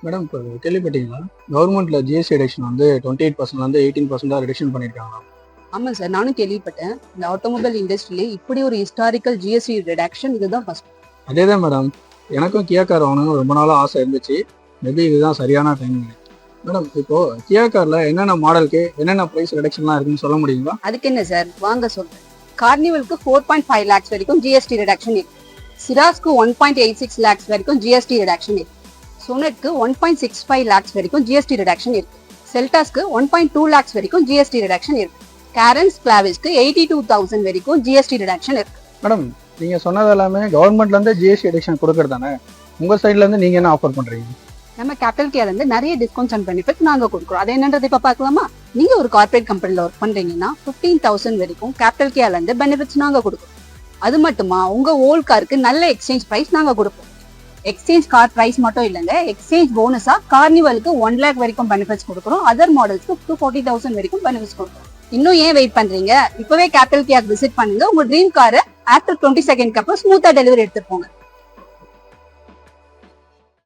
Madam இப்போ கேள்விப்பட்டீங்களா? கவர்மெண்ட்ல ஜிஎஸ்டி ரிடக்ஷன் வந்து 28% 18% ரிடக்ஷன் பண்ணியிருக்காங்க. ஆமாம் சார், நானும் கேள்விப்பட்டேன். இந்த ஆட்டோமொபைல் இண்டஸ்ட்ரியிலே இப்படி ஒரு ஹிஸ்டாரிக்கல் ஜிஎஸ்டி ரிடக்ஷன் இதுதான் ஃபர்ஸ்ட். அதே தான் மேடம், எனக்கும் கியா கார் வாங்கணும்னு ரொம்ப நாளாக ஆசை இருந்துச்சு. மேபி இதுதான் சரியான டைம். மேடம் இப்போ கியா கார்ல என்னென்ன மாடலுக்கு என்னென்ன ப்ரைஸ் ரிடக்ஷன்லாம் இருக்குன்னு சொல்ல முடியுங்களா? அதுக்கு என்ன சார், வாங்க சொல்றேன். கார்னிவலுக்கு 4.5 lakhs வரைக்கும் ஜிஎஸ்டி ரிடக்ஷன் இருக்கு. சிராஸ்க்கு 1.86 lakhs வரைக்கும் ஜிஎஸ்டி ரிடக்ஷன் இருக்கு. சொனட்க்கு 1.65 lakhs வரைக்கும் ஜிஎஸ்டி ரிடக்ஷன் இருக்கு. செல்டாஸ்க்கு 1.2 lakhs வரைக்கும் ஜிஎஸ்டி ரிடக்ஷன் இருக்கு. கேரன்ஸ் கிளாவிஸ்க்கு 82,000 வரைக்கும் ஜிஎஸ்டி ரிடக்ஷன் இருக்கு. மேடம் நீங்க சொன்னது எல்லாமே கவர்மெண்ட்ல இருந்து ஜிஎஸ்டி ரிடக்ஷன் கொடுக்கறதானே? உங்க சைட்ல இருந்து நீங்க என்ன ஆஃபர் பண்றீங்க? நம்ம கேபிட்டல் கேர்ல இருந்து நிறைய டிஸ்கவுண்ட்ஸ் அண்ட் பெனிஃபிட்ஸ் நாங்க கொடுக்குறோம். அது என்னன்றது இப்ப பார்க்கலாமா? நீங்க ஒரு கார்பரேட் கம்பெனில ஒர்க் பண்றீங்கன்னா 15,000 வரைக்கும் கேபிட்டல் கேர்ல இருந்து பெனிஃபிட்ஸ் நாங்க கொடுக்குறோம். அது மட்டுமா, உங்க ஓல்ட் காருக்கு நல்ல எக்ஸ்சேஞ்ச் பிரைஸ் நாங்க கொடுப்போம். எக்ஸ்சேஞ்ச் கார் பிரைஸ் மட்டும் இல்லைங்க, எக்ஸ்சேஞ்ச் போனஸா கார்னிவலுக்கு 1 lakh வரைக்கும் பெனிஃபிட்ஸ் கொடுக்குறோம். அதர் மாடல்ஸ்க்கு 240,000 வரைக்கும் பெனிஃபிட்ஸ் கொடுக்குறோம். இன்னும் ஏன் வெயிட் பண்றீங்க? இப்பவே கேபிட்டல் கேர் விசிட் பண்ணுங்க. உங்க ட்ரீம் காரை ஆஃப்டர் 22 செகண்ட் அப்புறம் ஸ்மூத்தா டெலிவரி எடுத்துட்டு போங்க.